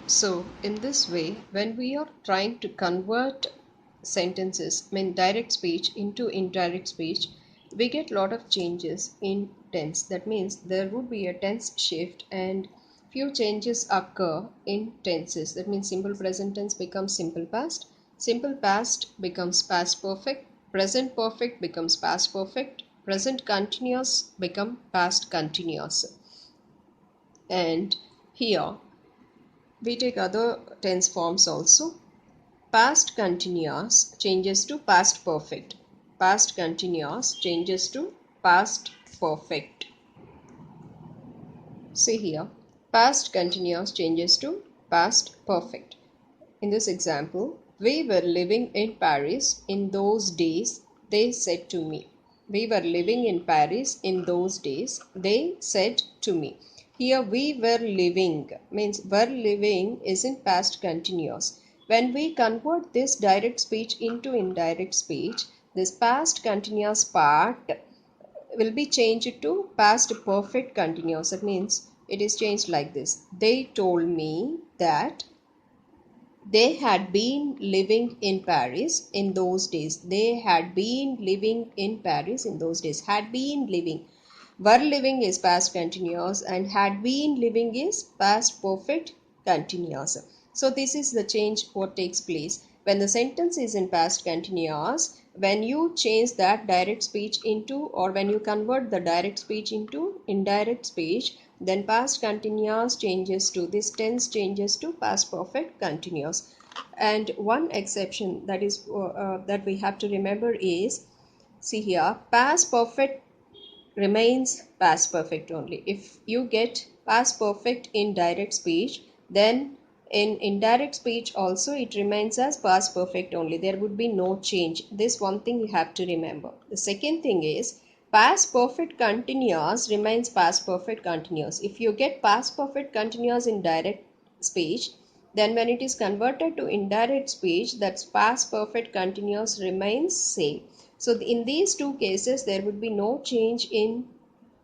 So in this way, when we are trying to convert sentences, direct speech into indirect speech, we get a lot of changes in tense. That means there would be a tense shift and few changes occur in tenses. That means simple present tense becomes simple past becomes past perfect becomes past perfect, present continuous become past continuous. And here we take other tense forms also. Past continuous changes to past perfect. Past continuous changes to past perfect. See here, past continuous changes to past perfect. In this example, we were living in Paris in those days, they said to me. We were living in Paris in those days, they said to me. Here we were living means were living is in past continuous. When we convert this direct speech into indirect speech, this past continuous part will be changed to past perfect continuous. That means it is changed like this. They told me that they had been living in Paris in those days. They had been living in Paris in those days. Had been living. Were living is past continuous and had been living is past perfect continuous. So this is the change what takes place. When the sentence is in past continuous, when you change that direct speech into, or when you convert the direct speech into indirect speech, then past continuous changes to this tense changes to past perfect continuous. And one exception that is that we have to remember is, see here, past perfect remains past perfect only. If you get past perfect in direct speech, then in indirect speech also it remains as past perfect only. There would be no change. This one thing you have to remember. The second thing is, past perfect continuous remains past perfect continuous. If you get past perfect continuous in direct speech, then when it is converted to indirect speech, that's past perfect continuous remains same. So in these two cases, there would be no change in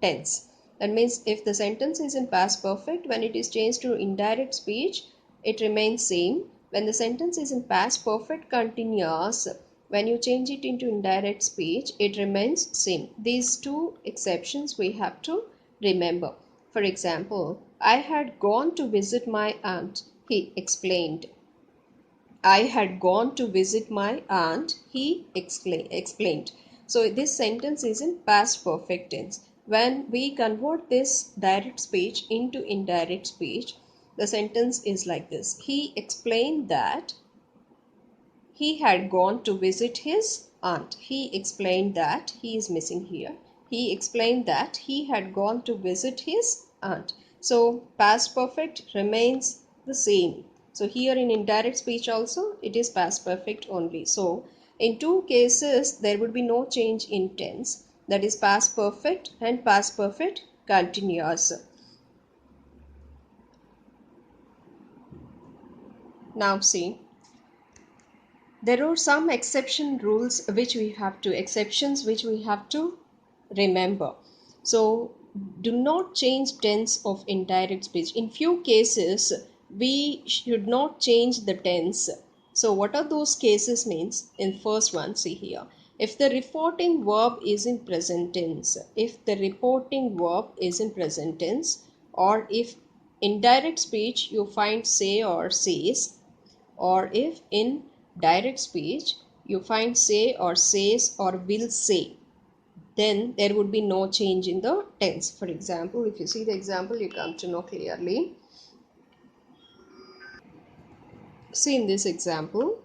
tense. That means if the sentence is in past perfect, when it is changed to indirect speech, it remains same. When the sentence is in past perfect continuous, when you change it into indirect speech, it remains same. These two exceptions we have to remember. For example, I had gone to visit my aunt, he explained. I had gone to visit my aunt, he explained. So this sentence is in past perfect tense. When we convert this direct speech into indirect speech, the sentence is like this. He explained that he had gone to visit his aunt. He explained that, he is missing here. He explained that he had gone to visit his aunt. So past perfect remains the same. So here in indirect speech also it is past perfect only. So in two cases there would be no change in tense, that is past perfect and past perfect continuous. Now see, there are some exceptions which we have to remember. So do not change tense of indirect speech. In few cases we should not change the tense. So what are those cases means? In first one, see here, if the reporting verb is in present tense, or if indirect speech you find say or says, or if in direct speech you find say or says or will say, then there would be no change in the tense. For example, if you see the example, you come to know clearly. See in this example,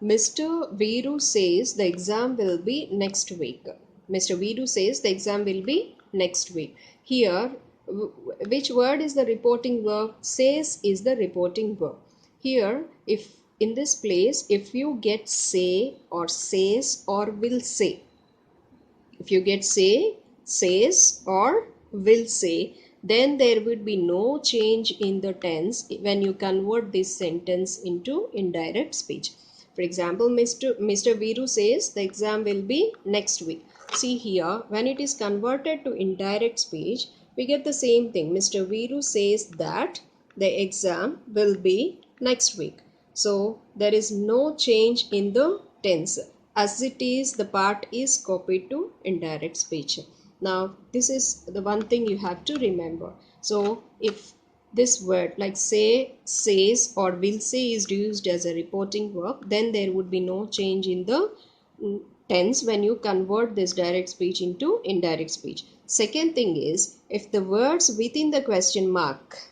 Mr. Viru says the exam will be next week. Mr. Viru says the exam will be next week. Here, which word is the reporting verb? Says is the reporting verb. Here, if in this place, if you get say or says or will say, if you get say, says or will say, then there would be no change in the tense when you convert this sentence into indirect speech. For example, Mr. Viru says the exam will be next week. See here, when it is converted to indirect speech, we get the same thing. Mr. Viru says that The exam will be next week. So there is no change in the tense. As it is, the part is copied to indirect speech. Now this is the one thing you have to remember. So if this word like say, says or will say is used as a reporting verb, then there would be no change in the tense when you convert this direct speech into indirect speech. Second thing is, if the words within the quotation marks,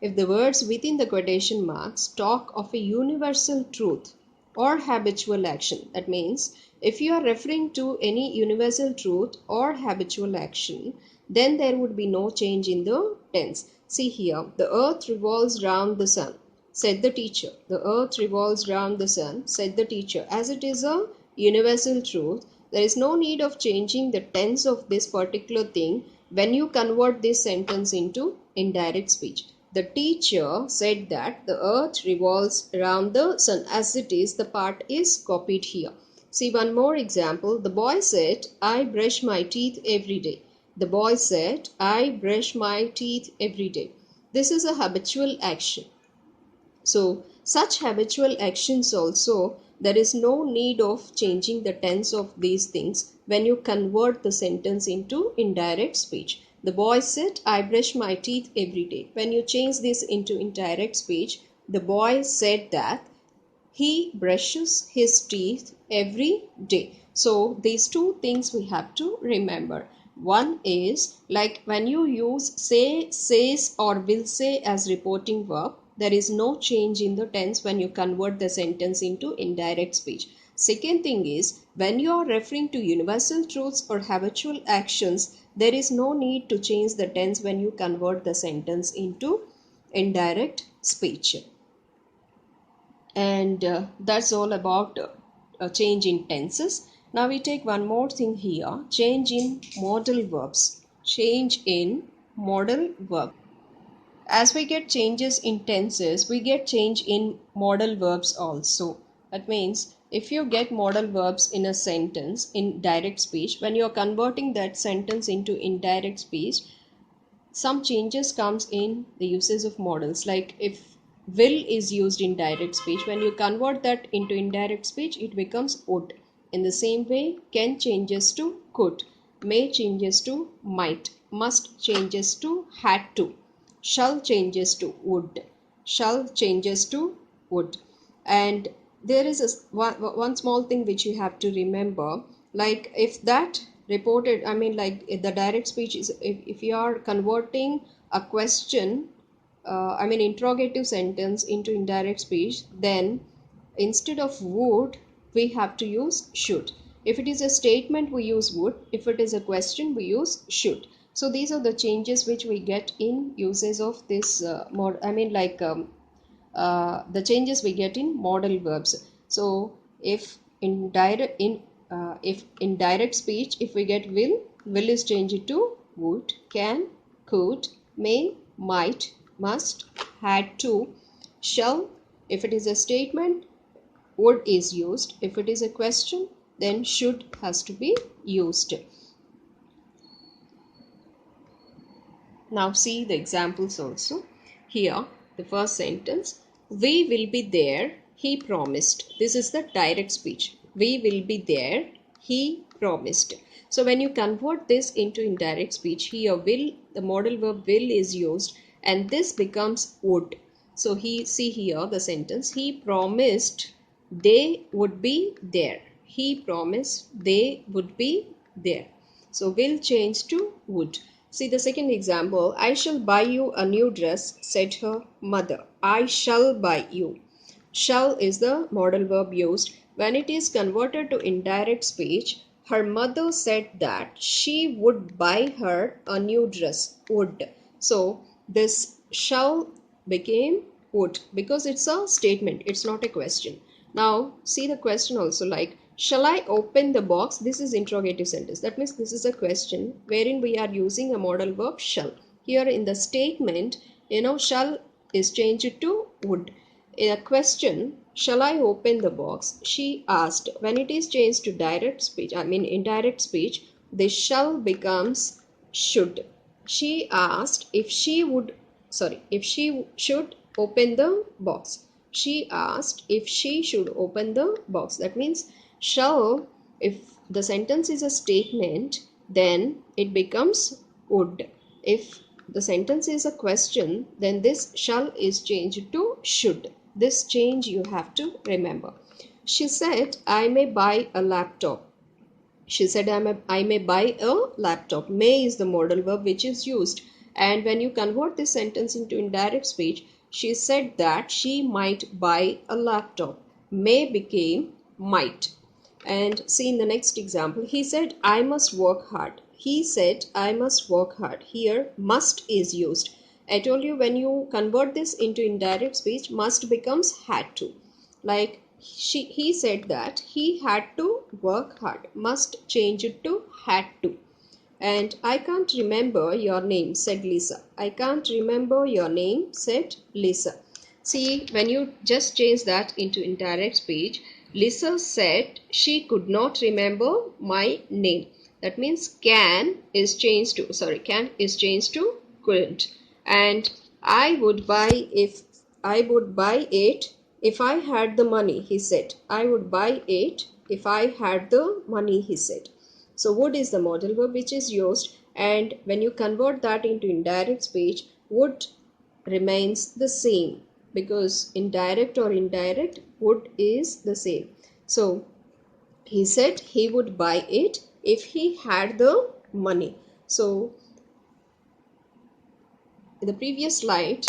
if the words within the quotation marks talk of a universal truth or habitual action, that means if you are referring to any universal truth or habitual action, then there would be no change in the tense. See here, the earth revolves round the sun, said the teacher. The earth revolves round the sun, said the teacher. As it is a universal truth, there is no need of changing the tense of this particular thing when you convert this sentence into indirect speech. The teacher said that the earth revolves around the sun. As it is, the part is copied here. See one more example. The boy said, I brush my teeth every day. The boy said, I brush my teeth every day. This is a habitual action. So such habitual actions also, there is no need of changing the tense of these things when you convert the sentence into indirect speech. The boy said, I brush my teeth every day. When you change this into indirect speech, the boy said that he brushes his teeth every day. So these two things we have to remember. One is like when you use say, says or will say as reporting verb, there is no change in the tense when you convert the sentence into indirect speech. Second thing is when you are referring to universal truths or habitual actions, there is no need to change the tense when you convert the sentence into indirect speech. And that's all about change in tenses. Now we take one more thing here, change in modal verbs. Change in modal verb. As we get changes in tenses, we get change in modal verbs also. That means if you get modal verbs in a sentence in direct speech, when you are converting that sentence into indirect speech, some changes comes in the uses of modals. Like if will is used in direct speech, when you convert that into indirect speech, it becomes would. In the same way, can changes to could, may changes to might, must changes to had to, shall changes to would, shall changes to would. And there is one small thing which you have to remember, like if that reported, I mean like if the direct speech is, if you are converting a question, I mean interrogative sentence into indirect speech, then instead of would we have to use should. If it is a statement we use would, if it is a question we use should. So these are the changes which we get in uses of this the changes we get in modal verbs. So if in direct speech, if we get will is changed to would, can, could, may, might, must, had to, shall. If it is a statement, would is used. If it is a question, then should has to be used. Now see the examples also. Here, the first sentence, we will be there, he promised. This is the direct speech. We will be there, he promised. So when you convert this into indirect speech, here will, the modal verb will is used and this becomes would. So see here the sentence, he promised they would be there. He promised they would be there. So will change to would. See the second example, I shall buy you a new dress, said her mother. I shall buy you. Shall is the modal verb used. When it is converted to indirect speech, her mother said that she would buy her a new dress, would. So this shall became would because it's a statement, it's not a question. Now see the question also, like shall I open the box? This is interrogative sentence. That means this is a question wherein we are using a modal verb shall. Here in the statement, shall is changed to would. In a question, shall I open the box? She asked. When it is changed to direct speech, I mean indirect speech, this shall becomes should. She asked if she would, sorry, if she should open the box. She asked if she should open the box. That means shall, if the sentence is a statement, then it becomes would. If the sentence is a question, then this shall is changed to should. This change you have to remember. She said, I may buy a laptop. She said, I may buy a laptop. May is the modal verb which is used. And when you convert this sentence into indirect speech, she said that she might buy a laptop. May became might. And see in the next example, he said, I must work hard. He said, I must work hard. Here, must is used. I told you when you convert this into indirect speech, must becomes had to. Like he said that he had to work hard. Must change it to had to. And I can't remember your name, said Lisa. I can't remember your name, said Lisa. See, when you just change that into indirect speech, Lisa said she could not remember my name. That means can is changed to couldn't. And I would buy it if I had the money, he said. I would buy it if I had the money, he said. So would is the modal verb which is used, and when you convert that into indirect speech, would remains the same, because indirect or indirect, would is the same. So he said he would buy it if he had the money. So in the previous slide,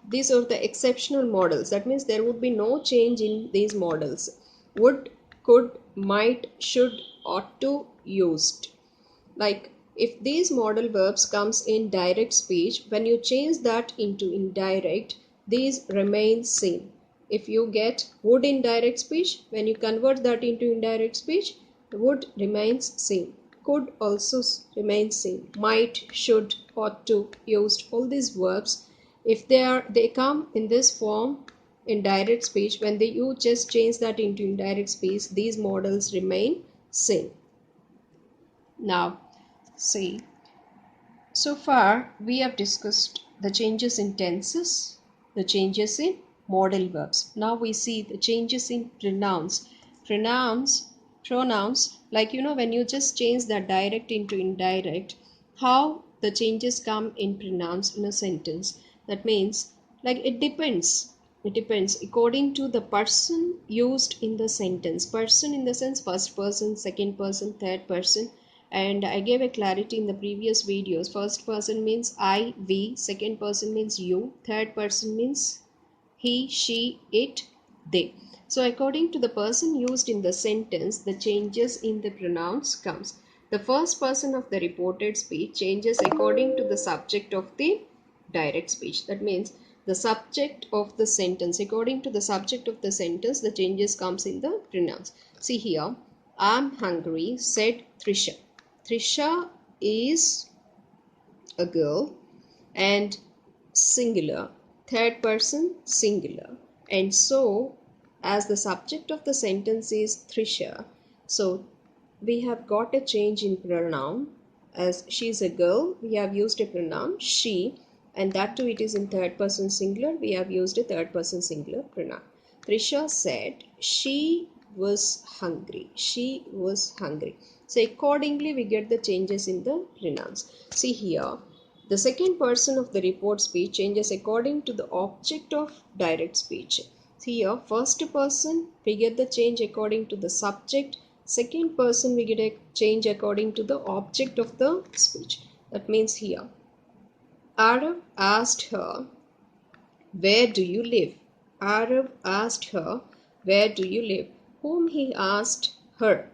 these are the exceptional models. That means there would be no change in these models. Would, could, might, should, ought to, used. Like if these modal verbs comes in direct speech, when you change that into indirect, these remain same. If you get would in direct speech, when you convert that into indirect speech, would remains same. Could also remains same. Might, should, ought to, used, all these verbs, if they come in this form in direct speech, when you just change that into indirect speech, these models remain same. Now see, so far we have discussed the changes in tenses, the changes in modal verbs. Now we see the changes in pronouns. Pronouns, like when you just change that direct into indirect, how the changes come in pronouns in a sentence. That means, like, it depends according to the person used in the sentence. Person in the sense first person, second person, third person. And I gave a clarity in the previous videos. First person means I, we, second person means you, third person means he, she, it, they. So according to the person used in the sentence, the changes in the pronouns comes. The first person of the reported speech changes according to the subject of the direct speech. That means the subject of the sentence, according to the subject of the sentence, the changes comes in the pronouns. See here, I'm hungry, said Trisha. Trisha is a girl and singular, third person singular. And so as the subject of the sentence is Trisha, so we have got a change in pronoun. As she is a girl, we have used a pronoun she, and that too it is in third person singular. We have used a third person singular pronoun. Trisha said she was hungry. She was hungry. So accordingly we get the changes in the pronouns. See here, the second person of the report speech changes according to the object of direct speech. See here, first person we get the change according to the subject. Second person we get a change according to the object of the speech. That means here, Arav asked her, where do you live? Arav asked her, where do you live? Whom he asked her.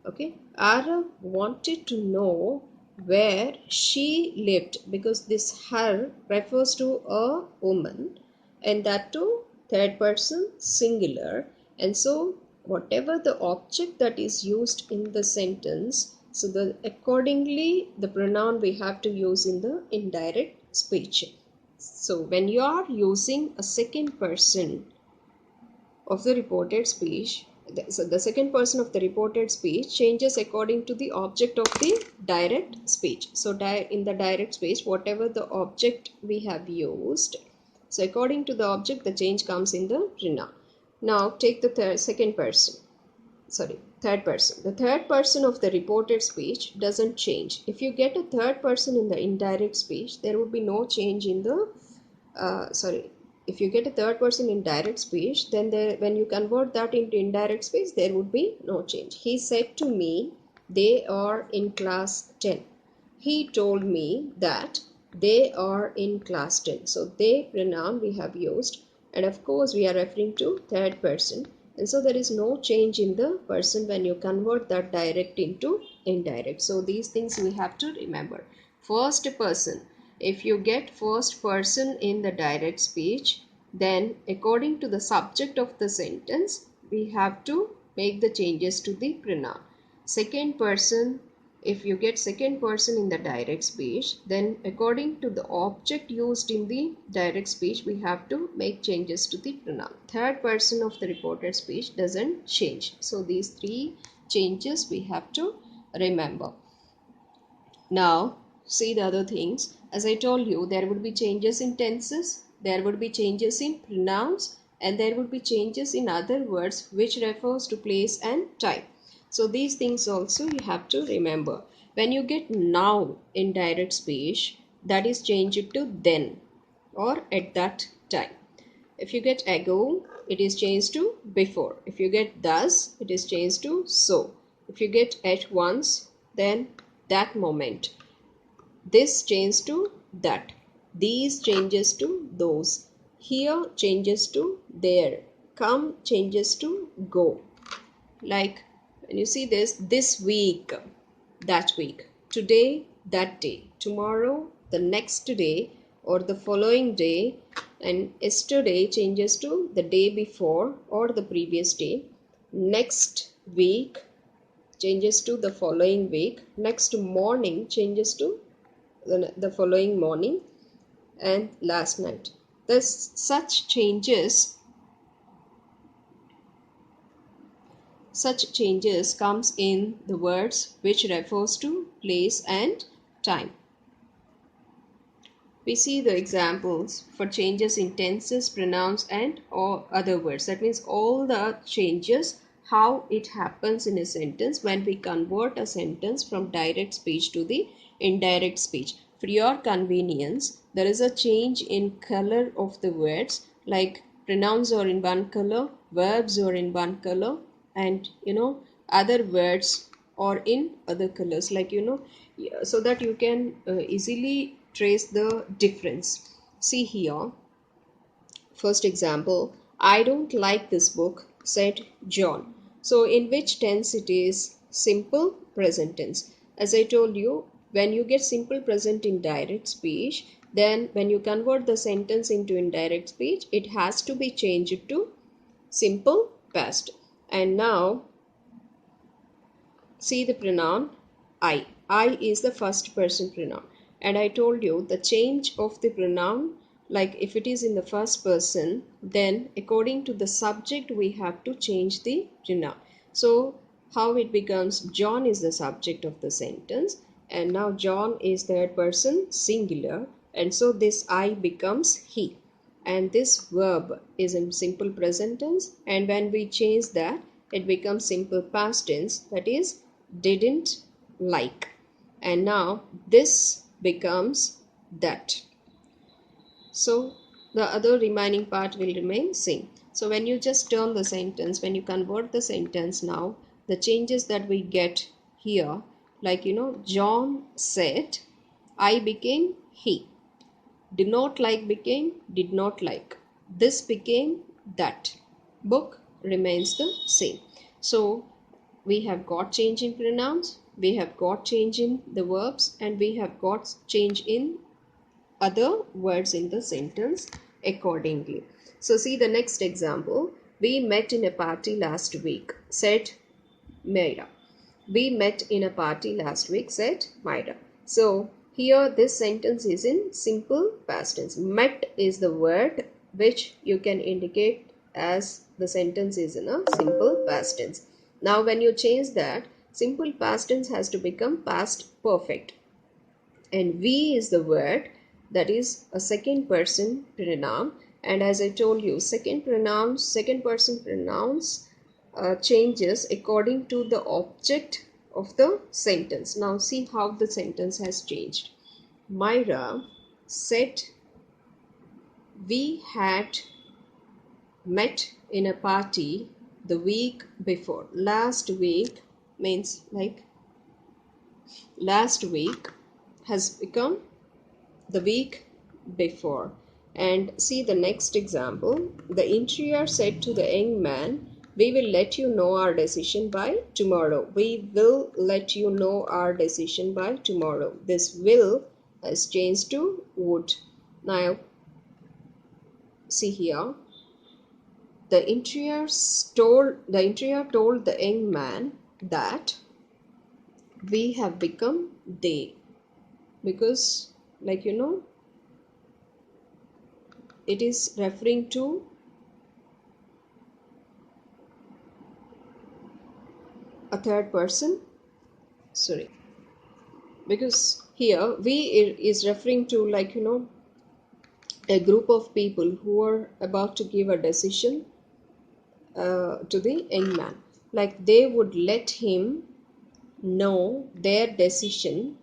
Okay, Arav wanted to know where she lived, because this her refers to a woman, and that too third person singular. And so whatever the object that is used in the sentence, so accordingly the pronoun we have to use in the indirect speech. So when you are using a second person of the reported speech, So the second person of the reported speech changes according to the object of the direct speech. So in the direct speech, whatever the object we have used, so according to the object, the change comes in the pronoun. Now take the third person. The third person of the reported speech doesn't change. If you get a third person in the indirect speech, there would be no change in the if you get a third person in direct speech, then when you convert that into indirect speech, there would be no change. He said to me, they are in class 10. He told me that they are in class 10. So they pronoun we have used, and of course we are referring to third person, and so there is no change in the person when you convert that direct into indirect. So these things we have to remember. First person, if you get first person in the direct speech, then according to the subject of the sentence, we have to make the changes to the pronoun. Second person, if you get second person in the direct speech, then according to the object used in the direct speech, we have to make changes to the pronoun. Third person of the reported speech doesn't change. So these three changes we have to remember. Now see the other things. As I told you, there would be changes in tenses, there would be changes in pronouns, and there would be changes in other words which refers to place and time. So these things also you have to remember. When you get now in direct speech, that is changed to then or at that time. If you get ago, it is changed to before. If you get thus, it is changed to so. If you get at once, then that moment. This changes to that. These changes to those. Here changes to there. Come changes to go. Like when you see this week, that week. Today, that day. Tomorrow, the next day or the following day. And yesterday changes to the day before or the previous day. Next week changes to the following week. Next morning changes to the following morning, and last night. Such changes comes in the words which refers to place and time. We see the examples for changes in tenses, pronouns, and all other words. That means all the changes, how it happens in a sentence when we convert a sentence from direct speech to the indirect speech. For your convenience, there is a change in color of the words, like pronouns are in one color, verbs are in one color, and other words are in other colors, like so that you can easily trace the difference. See here, first example, I don't like this book, said John. So in which tense it is? Simple present tense. As I told you, when you get simple present in direct speech, then when you convert the sentence into indirect speech, it has to be changed to simple past. And now see the pronoun I. I is the first person pronoun. And I told you the change of the pronoun, like if it is in the first person, then according to the subject we have to change the pronoun. So how it becomes, John is the subject of the sentence, and now John is third person singular, and so this I becomes he. And this verb is in simple present tense, and when we change that, it becomes simple past tense, that is didn't like. And now this becomes that. So the other remaining part will remain same. So when you just turn the sentence, when you convert the sentence, now the changes that we get here, like John said, I became he. Did not like became did not like. This became that. Book remains the same. So we have got change in pronouns, we have got change in the verbs, and we have got change in other words in the sentence accordingly. So see the next example. We met in a party last week, said Myra. We met in a party last week, said Myra. So here this sentence is in simple past tense. Met is the word which you can indicate as The sentence is in a simple past tense. Now when you change that, simple past tense has to become past perfect. And we is the word that is a second person pronoun. And as I told you, second person pronouns changes according to the object of the sentence. Now see how the sentence has changed. Myra said we had met in a party the week before. Last week means like last week has become the week before. And see the next example. The interviewer said to the young man, we will let you know our decision by tomorrow. We will let you know our decision by tomorrow. This will has changed to would. Now see here. The interviewer told the young man that we have become they, because it is referring to a third person. Sorry, because here we is referring to a group of people who are about to give a decision to the young man. Like they would let him know their decision